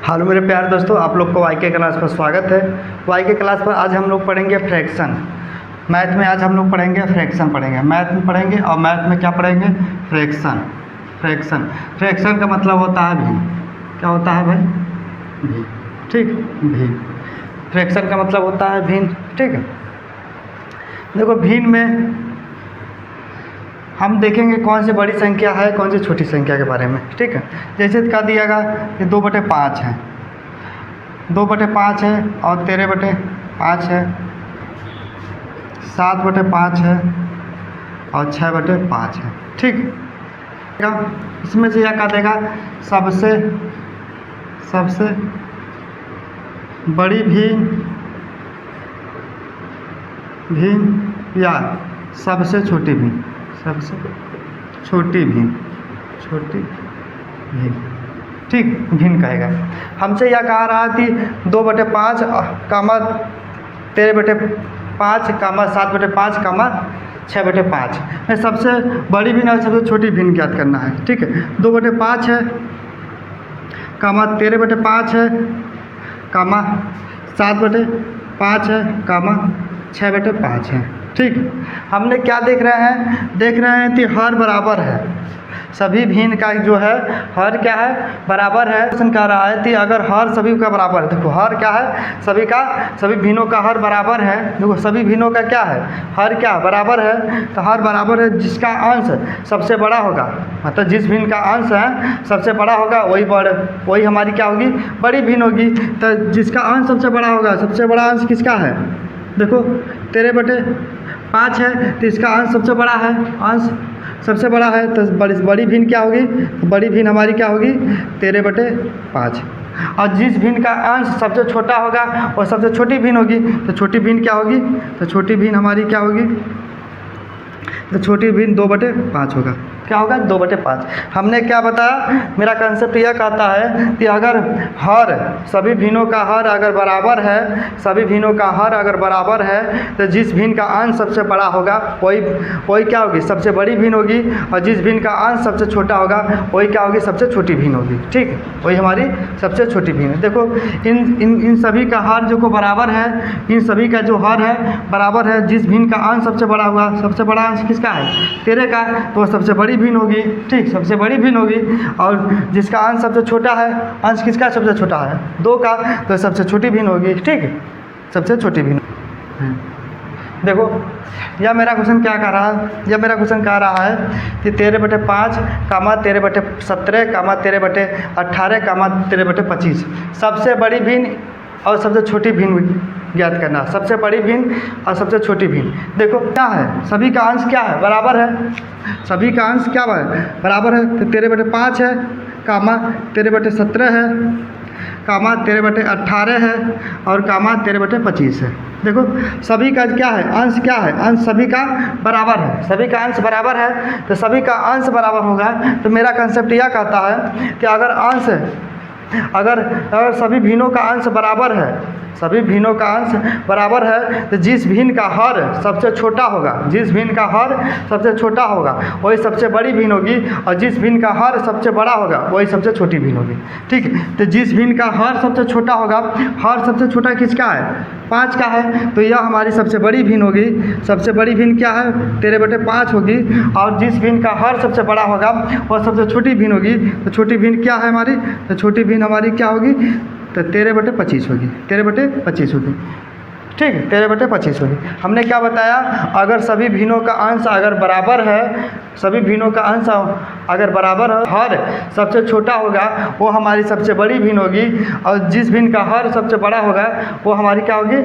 Hello मेरे प्यारे दोस्तों, आप लोग को वाई के क्लास पर स्वागत है। वाई के क्लास पर आज हम लोग पढ़ेंगे फ्रैक्शन। मैथ में आज हम लोग पढ़ेंगे फ्रैक्शन पढ़ेंगे, मैथ में पढ़ेंगे। और मैथ में क्या पढ़ेंगे? फ्रैक्शन। फ्रैक्शन फ्रैक्शन का मतलब होता है भी। क्या होता है भाई? भी। ठीक, भिन्न। फ्रैक्शन का मतलब होता है भिन्न। ठीक है, देखो भिन्न में हम देखेंगे कौन सी बड़ी संख्या है, कौन सी छोटी संख्या के बारे में। ठीक है, जैसे कह दिएगा कि 2/5 है, 2/5 है और 13/5 है, 7/5 है और 6/5 है। ठीक, इसमें से यह कह देगा सबसे बड़ी भिन्न या सबसे छोटी भिन्न, सबसे छोटी भिन्न, ठीक, भिन्न कहेगा। हमसे यह कहा रहा कि 2/5 कामा 13/5 कामा 7/5 कामा 6/5 में सबसे बड़ी भिन्न और सबसे छोटी भिन्न ज्ञात करना है। ठीक है, 2/5 है कामा 13/5 है कामा 7/5 है कामा 6/5 है। ठीक, हमने क्या देख रहे हैं? देख रहे हैं कि हर बराबर है, सभी भिन्न का जो है हर क्या है? बराबर है। क्वेश्चन कह रहा है कि अगर हर सभी का बराबर है, देखो हर क्या है? सभी भिन्नों का हर बराबर है। देखो सभी भिन्नों का क्या है? हर क्या बराबर है? तो हर बराबर है जिसका अंश सबसे बड़ा होगा, मतलब जिस भिन्न का अंश है सबसे बड़ा होगा वही हमारी क्या होगी? बड़ी भिन्न होगी। तो जिसका अंश सबसे बड़ा होगा, सबसे बड़ा अंश किसका है? देखो 13/5 है तो इसका अंश सबसे बड़ा है, अंश सबसे बड़ा है तो बड़ी भिन्न क्या होगी? बड़ी भिन्न हमारी क्या होगी? 13/5। और जिस भिन्न का अंश सबसे छोटा होगा वो सबसे छोटी भिन्न होगी। तो छोटी भिन्न क्या होगी? तो छोटी भिन्न हमारी क्या होगी? तो छोटी भिन्न 2/5 होगा। क्या होगा? 2/5। हमने क्या बताया? मेरा कंसेप्ट यह कहता है कि अगर हर सभी भिन्नों का हर अगर बराबर है, सभी भिन्नों का हर अगर बराबर है तो जिस भिन्न का अंश सबसे बड़ा होगा वही क्या होगी? सबसे बड़ी भिन्न होगी। और जिस भिन्न का अंश सबसे छोटा होगा वही क्या होगी? सबसे छोटी भिन्न होगी। ठीक, वही हमारी सबसे छोटी भिन्न है। देखो इन सभी का हर जो को बराबर है, इन सभी का जो हर है बराबर है। जिस भिन्न का अंश सबसे बड़ा होगा, सबसे बड़ा अंश किसका है? 13 का, तो सबसे बड़ी भिन्न होगी। ठीक, सबसे बड़ी भिन्न होगी। और जिसका अंश सबसे छोटा है, अंश किसका सबसे छोटा है? 2 का, तो सबसे छोटी भिन्न होगी। ठीक, सबसे छोटी भिन्न। देखो यह मेरा क्वेश्चन क्या कह रहा है? यह मेरा क्वेश्चन कह रहा है कि 13/5 कामा 13/17 कामा 13/18 कामा 13/25 सबसे बड़ी भिन्न और सबसे छोटी भिन्न ज्ञात करना। सबसे बड़ी भिन्न और सबसे छोटी भिन्न। देखो क्या है? सभी का अंश क्या है? बराबर है। सभी का अंश क्या है? बराबर है। तो 13/5 है कामा 13/17 है कामा 13/18 है और कामा 13/25 है। देखो सभी का क्या है? अंश क्या है? अंश सभी का बराबर है। सभी का अंश बराबर है तो सभी का अंश बराबर होगा। तो मेरा कंसेप्ट यह कहता है कि अगर सभी भिन्नों का अंश बराबर है, सभी भिन्नों का अंश बराबर है तो जिस भिन्न का हर सबसे छोटा होगा, जिस भिन्न का हर सबसे छोटा होगा वही सबसे बड़ी भिन्न होगी। और जिस भिन्न का हर सबसे बड़ा होगा वही सबसे छोटी भिन्न होगी। ठीक है, तो जिस भिन्न का हर सबसे छोटा होगा, हर सबसे छोटा किसका है? 5 का है, तो यह हमारी सबसे बड़ी भिन्न होगी। सबसे बड़ी भिन्न क्या है? 13/5 होगी। और जिस भिन्न का हर सबसे बड़ा होगा वह सबसे छोटी भिन्न होगी। तो छोटी भिन्न क्या है हमारी? तो छोटी भिन्न हमारी क्या होगी? तो 13/25 होगी। 13/25 होगी। ठीक, 13/25 होगी। हमने क्या बताया? अगर सभी भिन्नों का अंश अगर बराबर है, सभी भिन्नों का अंश अगर बराबर है, हर सबसे छोटा होगा वो हमारी सबसे बड़ी भिन्न होगी। और जिस भिन्न का हर सबसे बड़ा होगा वो हमारी क्या होगी?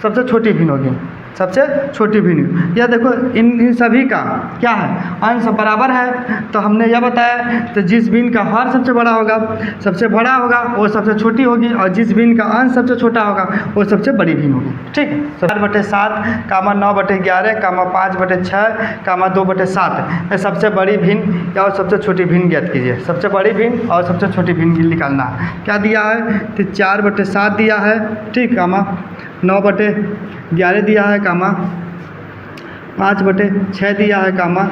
सबसे छोटी भिन्न होगी। सबसे छोटी भिन्न। यह देखो इन सभी का क्या है? अंश बराबर है। तो हमने यह बताया तो जिस भिन्न का हर सबसे बड़ा होगा, सबसे बड़ा होगा वो सबसे छोटी होगी। और जिस भिन्न का अंश सबसे छोटा होगा वो सबसे बड़ी भिन्न होगी। ठीक, 4/7 कामा 9/11 कामा 5/6 कामा 2/7 सबसे बड़ी भिन्न और सबसे छोटी भिन्न ज्ञात कीजिए। सबसे बड़ी भिन्न और सबसे छोटी भिन्न निकालना। क्या दिया है? तो 4/7 दिया है। ठीक, कामा 9/11 दिया है कामा 5/6 दिया है कामा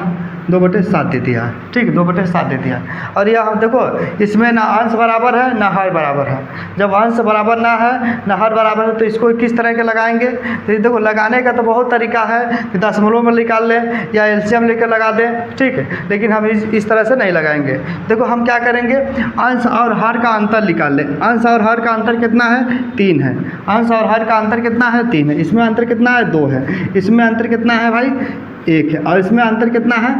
2/7 दे दिया है, ठीक, 2/7 दे दिया है। और यह देखो इसमें ना अंश बराबर है ना हर बराबर है। जब अंश बराबर ना है ना हर बराबर है तो इसको किस तरह के लगाएंगे? तो ये देखो लगाने का तो बहुत तरीका है कि दशमलव में निकाल लें या एलसीएम लेकर लगा दें, ठीक है, लेकिन हम इस तरह से नहीं लगाएंगे। देखो हम क्या करेंगे, अंश और हर का अंतर निकाल लें। अंश और हर का अंतर कितना है? 3 है। अंश और हर का अंतर कितना है? 3 है। इसमें अंतर कितना है? 2 है। इसमें अंतर कितना है भाई? 1 है। और इसमें अंतर कितना है?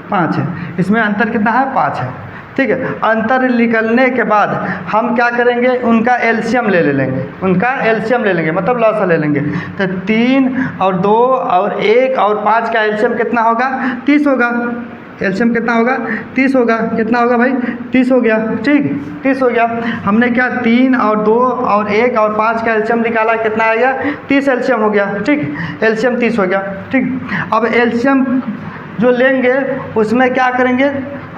5 है। इसमें अंतर कितना है? 5 है, ठीक है। अंतर निकलने के बाद हम क्या करेंगे, उनका एलसीएम ले लेंगे, उनका एलसीएम ले लेंगे, मतलब लॉसा ले लेंगे। तो 3 और 2 और 1 और 5 का एलसीएम कितना होगा? 30 होगा। एलसीएम कितना होगा? 30 होगा। कितना होगा भाई? 30 हो गया, ठीक, 30 हो गया। हमने क्या 3 और 2 और 1 और 5 का एलसीएम निकाला, कितना आएगा? 30 एलसीएम हो गया, ठीक, एलसीएम 30 हो गया, ठीक। अब एलसीएम जो लेंगे उसमें क्या करेंगे,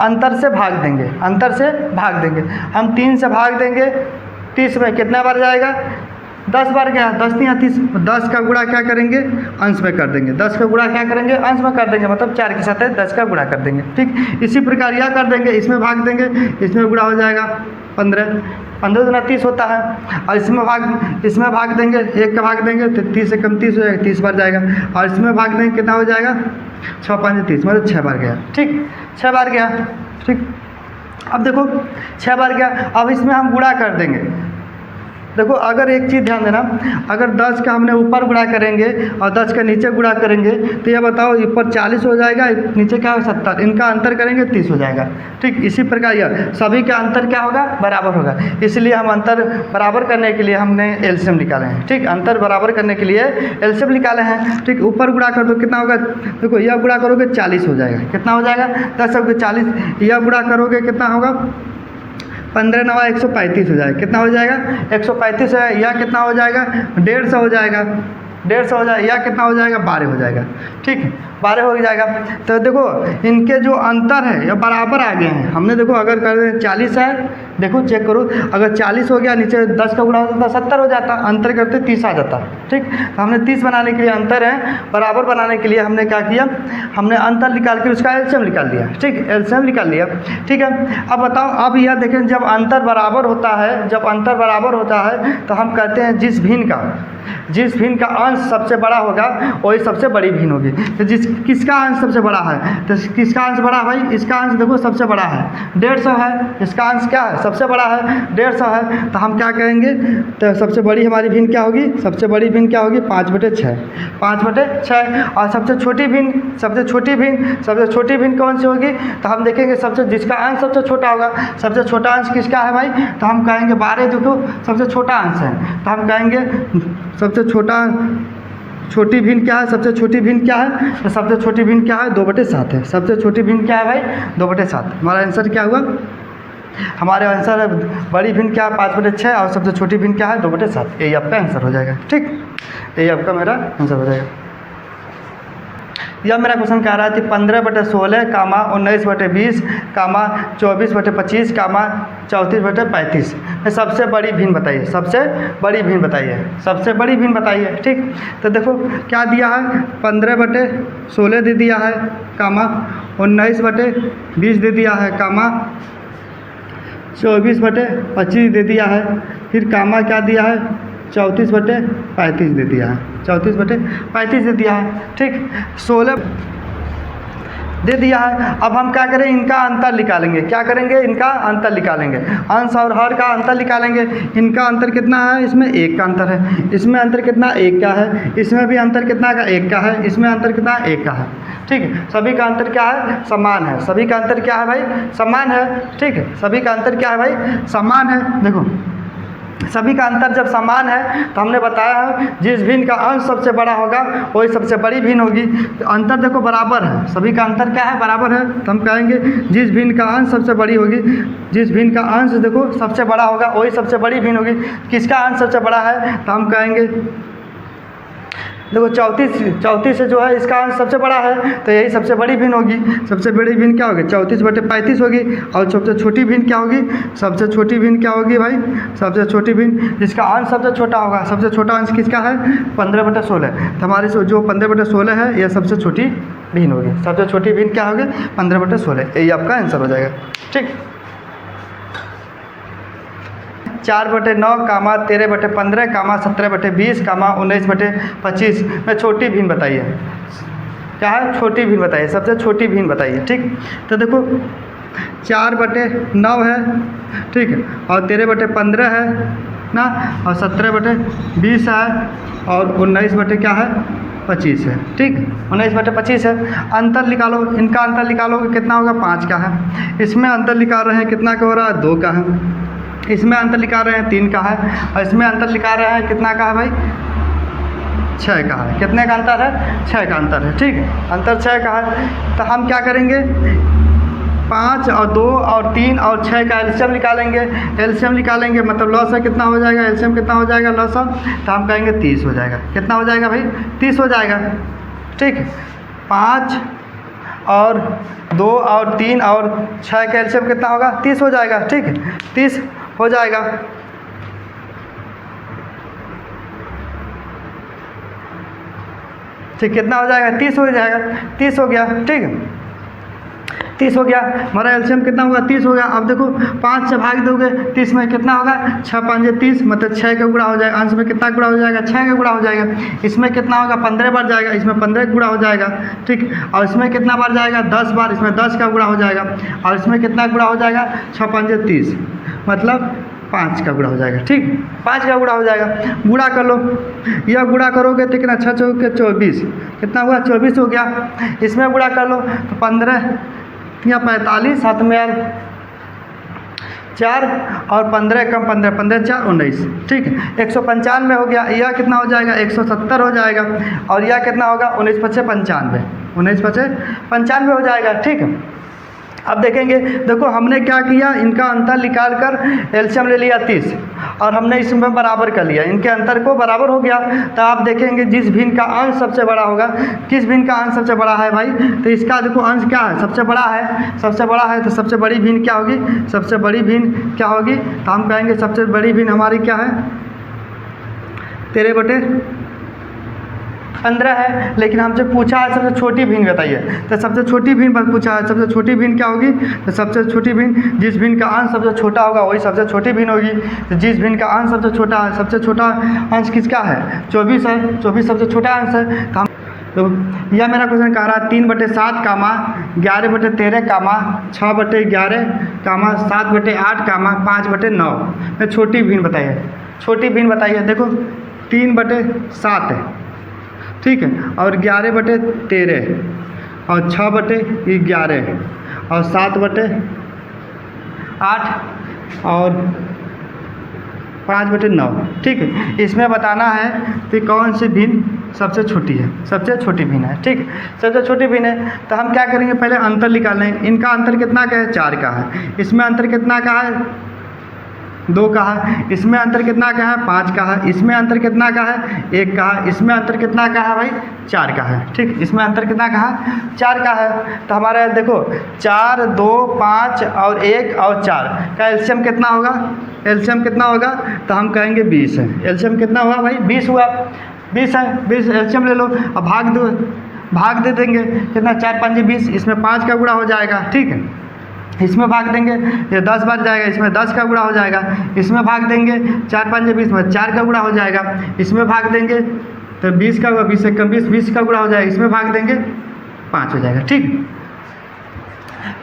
अंतर से भाग देंगे, अंतर से भाग देंगे। हम 3 से भाग देंगे 30 में, कितना बार जाएगा? 10 बार गया। 10 नहीं 30, 10 का गुणा क्या करेंगे? अंश में कर देंगे। 10 का गुणा क्या करेंगे? अंश में कर देंगे, मतलब 4 के साथ 10 का गुणा कर देंगे, ठीक। इसी प्रकार यह कर देंगे, इसमें भाग देंगे, इसमें गुणा हो जाएगा 15, 15 दूना 30 होता है। और इसमें भाग देंगे, 1 का भाग देंगे तो 30 से कम 30 हो जाएगा, 30 बार जाएगा। और इसमें भाग देंगे, कितना हो जाएगा? 6 5 30, मतलब 6 बार गया, ठीक, 6 बार गया, ठीक। अब देखो 6 बार गया। अब इसमें हम गुणा कर देंगे। देखो अगर एक चीज़ ध्यान देना, अगर 10 का हमने ऊपर गुणा करेंगे और 10 का नीचे गुणा करेंगे तो ये बताओ, ऊपर 40 हो जाएगा, नीचे क्या हो 70, इनका अंतर करेंगे 30 हो जाएगा, ठीक। इसी प्रकार यह सभी का अंतर क्या होगा? बराबर होगा। इसलिए हम अंतर बराबर करने के लिए हमने एलसीएम निकाले हैं, ठीक, अंतर बराबर करने के लिए एलसीएम निकाले हैं, ठीक। ऊपर गुणा कर दो, कितना होगा? देखो यह गुणा करोगे 40 हो जाएगा, कितना हो जाएगा? 10 और 40, यह गुणा करोगे कितना होगा? 15 9 135 हो जाएगा, कितना हो जाएगा? 135 है। यह कितना हो जाएगा? 150 हो जाएगा, 150 हो जाएगा। यह कितना हो जाएगा? 12 हो जाएगा, ठीक, 12 हो जाएगा। तो देखो इनके जो अंतर है यह बराबर आ गए हैं। हमने देखो अगर कर 40 है, देखो चेक करो, अगर 40 हो गया, नीचे 10 का गुणा होता 70 हो जाता, अंतर करते 30 आ जाता, ठीक। तो हमने 30 बनाने के लिए, अंतर है बराबर बनाने के लिए हमने क्या किया, हमने अंतर निकाल के उसका एलसीएम निकाल दिया, ठीक, एलसीएम निकाल लिया, ठीक है। अब बताओ, अब यह देखें, जब अंतर बराबर होता है, जब अंतर बराबर होता है तो हम कहते हैं जिस भिन्न का अंश सबसे बड़ा होगा वही सबसे बड़ी भिन्न होगी। तो किसका अंश सबसे बड़ा है? तो किसका अंश बड़ा भाई? इसका अंश देखो सबसे बड़ा है, 150 है। इसका अंश क्या है? सबसे बड़ा है, 150 है। तो हम क्या कहेंगे, तो सबसे बड़ी हमारी भिन्न क्या होगी? सबसे बड़ी भिन्न क्या होगी? 5/6, 5/6। और सबसे छोटी भिन्न कौन सी होगी? तो हम देखेंगे जिसका अंश सबसे छोटा होगा। सबसे छोटा अंश किसका है भाई? तो हम कहेंगे 12, देखो सबसे छोटा अंश है, तो हम कहेंगे सबसे छोटी भिन्न क्या है? सबसे छोटी भिन्न क्या है? तो सबसे छोटी भिन्न क्या है? 2/7 है। सबसे छोटी भिन्न क्या है भाई? 2/7। हमारा आंसर क्या हुआ? हमारे आंसर बड़ी भिन्न क्या है? 5/6। और सबसे छोटी भिन्न क्या है? 2/7। यही आपका आंसर हो जाएगा, ठीक, यही आपका मेरा आंसर हो जाएगा। यह मेरा क्वेश्चन कह रहा है कि 15/16, 19/20, 24/25, 34/35 सबसे बड़ी भिन्न बताइए, सबसे बड़ी भिन्न बताइए, सबसे बड़ी भिन्न बताइए, ठीक। तो देखो क्या दिया है, 15/16 दे दिया है, 19/20 दे दिया है, 24/25 दे दिया है, फिर क्या दिया है? 34/35 दे दिया है, 34/35 दे दिया है, ठीक, 16 दे दिया है। अब हम क्या करें, इनका अंतर निकालेंगे। क्या करेंगे? इनका अंतर निकालेंगे, अंश और हर का अंतर निकालेंगे। इनका अंतर कितना है? इसमें 1 का अंतर है। इसमें अंतर कितना? 1 का है। इसमें भी अंतर कितना का? 1 का है। इसमें अंतर कितना? 1 का है, ठीक है। सभी का अंतर क्या है? समान है। सभी का अंतर क्या है भाई? समान है, ठीक है। सभी का अंतर क्या है भाई? समान है। देखो सभी का अंतर जब समान है तो हमने बताया है जिस भिन्न का अंश सबसे बड़ा होगा वही सबसे बड़ी भिन्न होगी। तो अंतर देखो बराबर है, सभी का अंतर क्या है? बराबर है। तो हम कहेंगे जिस भिन्न का अंश सबसे बड़ी होगी, जिस भिन्न का अंश देखो सबसे बड़ा होगा वही सबसे बड़ी भिन्न होगी। किसका अंश सबसे बड़ा है? तो हम कहेंगे देखो 34 से जो है इसका अंश सबसे बड़ा है तो यही सबसे बड़ी भिन्न होगी। सबसे बड़ी भिन्न क्या होगी? 34/35 होगी। और सबसे छोटी भिन्न क्या होगी? सबसे छोटी भिन्न क्या होगी भाई? सबसे छोटी भिन्न जिसका अंश सबसे छोटा होगा। सबसे छोटा अंश किसका है? 15/16। तो हमारी जो 15/16 है यह सबसे छोटी भिन्न होगी। सबसे छोटी भिन्न क्या होगी? 15/16, यही आपका आंसर हो जाएगा। ठीक, 4/9 कामा 13/15 कामा 17/20 कामा 19/25 में छोटी भिन्न बताइए। क्या है? छोटी भिन्न बताइए, सबसे छोटी भिन्न बताइए। ठीक, तो देखो 4/9 है, ठीक है, और 13/15 है ना, और 17/20 है, और 19 है 25 है। ठीक, 19/25 है। अंतर निकालो, इनका अंतर निकालोगे कितना होगा? 5 का है। इसमें अंतर निकाल रहे हैं कितना का हो रहा है? 2 का है। इसमें अंतर निकाल रहे हैं 3 का है, और इसमें अंतर निकाल रहे हैं कितना का है भाई? 6 का है। कितने का अंतर है? 6 का अंतर है। ठीक है, अंतर 6 का है। तो हम क्या करेंगे? 5 और 2 और 3 और 6 का एलसीएम निकालेंगे। एलसीएम निकालेंगे मतलब लॉस है कितना हो जाएगा? एलसीएम कितना हो जाएगा? लॉस है, तो हम कहेंगे 30 हो जाएगा। कितना हो जाएगा भाई? 30 हो जाएगा। ठीक है, 5 और 2 और 3 और 6 का एलसीएम कितना होगा? 30 हो जाएगा। ठीक है, 30 हो जाएगा। ठीक, कितना हो जाएगा? 30 हो जाएगा। 30 हो गया। ठीक है, 30 हो गया। हमारा एलसीएम कितना होगा? 30 हो गया। अब देखो 5 से भाग दोगे 30 में कितना होगा? 6 5 30, मतलब 6 का गुणा हो जाएगा। अंश में कितना गुणा हो जाएगा? 6 का गुणा हो जाएगा। इसमें कितना होगा? 15 बार जाएगा, इसमें 15 का गुणा हो जाएगा। ठीक, और इसमें कितना बार जाएगा? 10 बार, इसमें 10 का गुणा हो जाएगा। और इसमें कितना गुणा हो जाएगा? 6 5 30, मतलब 5 का गुणा हो जाएगा। ठीक, 5 का गुणा हो जाएगा। गुणा कर लो, यह गुणा करोगे तो कितना? 6 चौके 24, कितना हुआ? 24 हो गया। इसमें गुणा कर लो तो 15 या 45, साथ में यार 4 और 15 कम 15, 15 4 19। ठीक है, 195 हो गया। यह कितना हो जाएगा? 170 हो जाएगा। और यह कितना होगा? 19 5 95, 19 5 95 हो जाएगा। ठीक है, अब देखेंगे, देखो हमने क्या किया? इनका अंतर निकाल कर एलसीएम ले लिया 30, और हमने इसमें बराबर कर लिया, इनके अंतर को बराबर हो गया। तो आप देखेंगे जिस भिन्न का अंश सबसे बड़ा होगा, किस भिन्न का अंश सबसे बड़ा है भाई? तो इसका देखो अंश क्या है? सबसे बड़ा है। सबसे बड़ा है तो सबसे बड़ी भिन्न क्या होगी? सबसे बड़ी भिन्न क्या होगी? तो हम कहेंगे सबसे बड़ी भिन्न हमारी क्या है? 13/15 है। लेकिन हमसे पूछा है सबसे छोटी भिन्न बताइए, तो सबसे छोटी भिन्न पूछा है। सबसे छोटी भिन्न क्या होगी? तो सबसे छोटी भिन्न, जिस भिन्न का अंश सबसे छोटा होगा वही सबसे छोटी भिन्न होगी। तो जिस भिन्न का अंश सबसे छोटा है, सबसे छोटा अंश किसका है? 24 है। 24 सबसे छोटा अंश है। तो यह मेरा क्वेश्चन कह रहा है 3/7 कामा 11/13 कामा 6/11 कामा 7/8 कामा 5/9 में छोटी भिन्न बताइए। छोटी भिन्न बताइए। देखो 3/7 है, ठीक है, और 11/13 और 6/11 और 7/8 और 5/9। ठीक है, इसमें बताना है कि कौन सी भिन्न सबसे छोटी है। सबसे छोटी भिन्न है। ठीक, सबसे छोटी भिन्न है। तो हम क्या करेंगे? पहले अंतर निकालना है। इनका अंतर कितना का है? 4 का है। इसमें अंतर कितना का है? 2 का है। इसमें अंतर कितना का है? 5 का है। इसमें अंतर कितना का है? 1 का है। इसमें अंतर कितना का है भाई? 4 का है। ठीक, इसमें अंतर कितना का है? 4 का है। तो हमारा देखो 4 2 5 और 1 और 4 का एलसीएम कितना होगा? एलसीएम कितना होगा? तो हम कहेंगे 20 है। एलसीएम कितना हुआ भाई? 20 हुआ। 20 है। 20 एलसीएम ले लो। अब भाग दे देंगे कितना? 4 5 20, इसमें 5 का गुणा हो जाएगा। ठीक है, इसमें भाग देंगे ये 10 बार जाएगा, इसमें 10 का गुणा हो जाएगा। इसमें भाग देंगे 4 5 20 में 4 का गुणा हो जाएगा। इसमें भाग देंगे तो 20 का होगा, 20 से कम 20 का गुणा हो जाएगा। इसमें भाग देंगे 5 हो जाएगा। ठीक,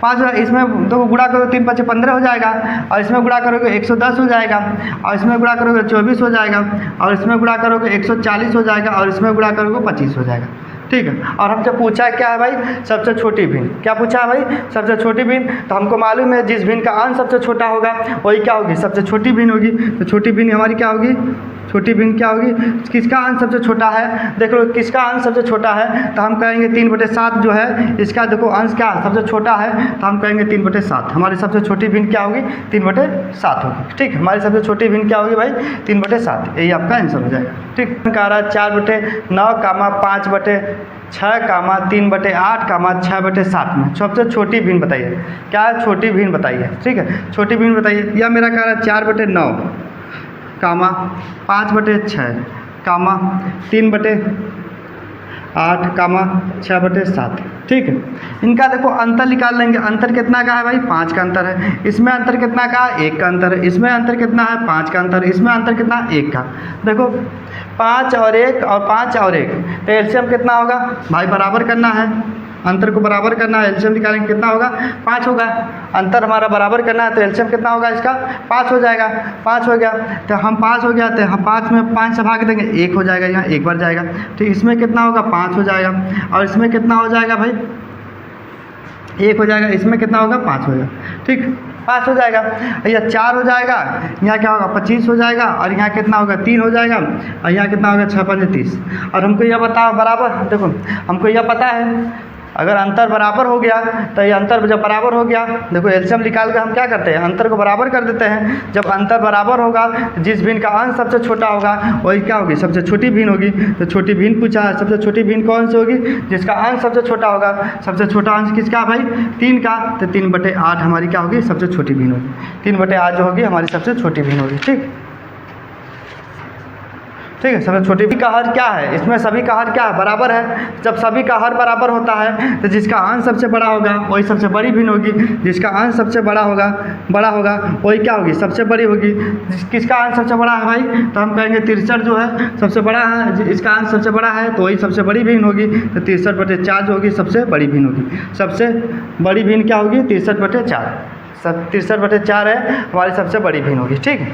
5 इसमें तो गुणा करोगे 3 5 15 हो जाएगा, और इसमें गुणा करोगे 110 हो जाएगा, और इसमें गुणा करोगे 24 हो जाएगा, और इसमें गुणा करोगे 140 हो जाएगा, और इसमें गुणा करोगे 25 हो जाएगा। ठीक है, और हमसे पूछा है क्या है भाई? सबसे छोटी भिन्न। क्या पूछा है भाई? सबसे छोटी भिन्न। तो हमको मालूम है जिस भिन्न का अंश सबसे छोटा होगा वही क्या होगी? सबसे छोटी भिन्न होगी। तो छोटी भिन्न हमारी क्या होगी? छोटी भिन्न क्या होगी? किसका अंश सबसे छोटा है? देख लो किसका अंश सबसे छोटा है, तो हम कहेंगे 3/7 जो है इसका देखो अंश क्या सबसे छोटा है, तो हम कहेंगे 3/7। हमारी सबसे छोटी भिन्न क्या होगी? 3/7 होगी। ठीक, हमारी सबसे छोटी भिन्न क्या होगी भाई? 3/7। यही आपका आंसर हो जाएगा। ठीक, कह रहा है 4/9 कामा 5/6 कामा 3/8 कामा 6/7 में सबसे छोटी भिन्न बताइए। क्या है? छोटी भिन्न बताइए। ठीक है, छोटी भिन्न बताइए। यह मेरा कह रहा है 4/9 कामा 5/6 कामा 8 कामा 6/7। ठीक है, इनका देखो अंतर निकाल लेंगे। अंतर कितना का है भाई? 5 का अंतर है। इसमें अंतर कितना का है? 1 का अंतर है। इसमें अंतर कितना है? 5 का अंतर है। इसमें अंतर कितना? 1 का। देखो 5 और 1 और 5 और 1, तो एलसीएम कितना होगा भाई? बराबर करना है, अंतर को बराबर करना है। एलसीएम निकालेंगे कितना होगा? 5 होगा। अंतर हमारा बराबर करना है तो एलसीएम कितना होगा इसका? 5 हो जाएगा। 5 हो गया तो हम 5 हो गया तो हम 5 में 5 से भाग देंगे, 1 हो जाएगा, यहाँ 1 बार जाएगा। तो इसमें कितना होगा? 5 हो जाएगा। और इसमें कितना हो जाएगा भाई? 1 हो जाएगा। इसमें कितना होगा? 5 हो जाएगा। ठीक, 5 हो जाएगा। यह 4 हो जाएगा, यहाँ क्या होगा? 25 हो जाएगा। और यहाँ कितना होगा? 3 हो जाएगा। और यहाँ कितना होगा? 6×5 30। और हमको यह बताओ बराबर, देखो हमको यह पता है अगर अंतर बराबर हो गया तो ये अंतर जब बराबर हो गया, देखो एलसीएम निकाल कर हम क्या करते हैं? अंतर को बराबर कर देते हैं। जब अंतर बराबर होगा, जिस भिन्न का अंश सबसे छोटा होगा वही क्या होगी? सबसे छोटी भिन्न होगी। तो छोटी भिन्न पूछा है, सबसे छोटी भिन्न कौन सी होगी? जिसका अंश सबसे छोटा होगा। सबसे छोटा अंश किसका भाई? 3 का। तो 3/8 हमारी क्या होगी? सबसे छोटी भिन्न होगी। 3/8 जो होगी हमारी सबसे छोटी भिन्न होगी। ठीक, ठीक है। सबसे छोटी का हर क्या है? इसमें सभी का हर क्या है? बराबर है। जब सभी का हर बराबर होता है तो जिसका अंश सबसे बड़ा होगा वही सबसे बड़ी भिन्न होगी। जिसका अंश सबसे बड़ा होगा वही क्या होगी? सबसे बड़ी होगी। किसका अंश सबसे बड़ा है भाई? तो हम कहेंगे 63 जो है सबसे बड़ा है। इसका अंश सबसे बड़ा है तो वही सबसे बड़ी भिन्न होगी। तो 63/4 जो होगी सबसे बड़ी भिन्न होगी। सबसे बड़ी भिन्न क्या होगी? 63/4। 63/4 है हमारी सबसे बड़ी भिन्न होगी। ठीक है।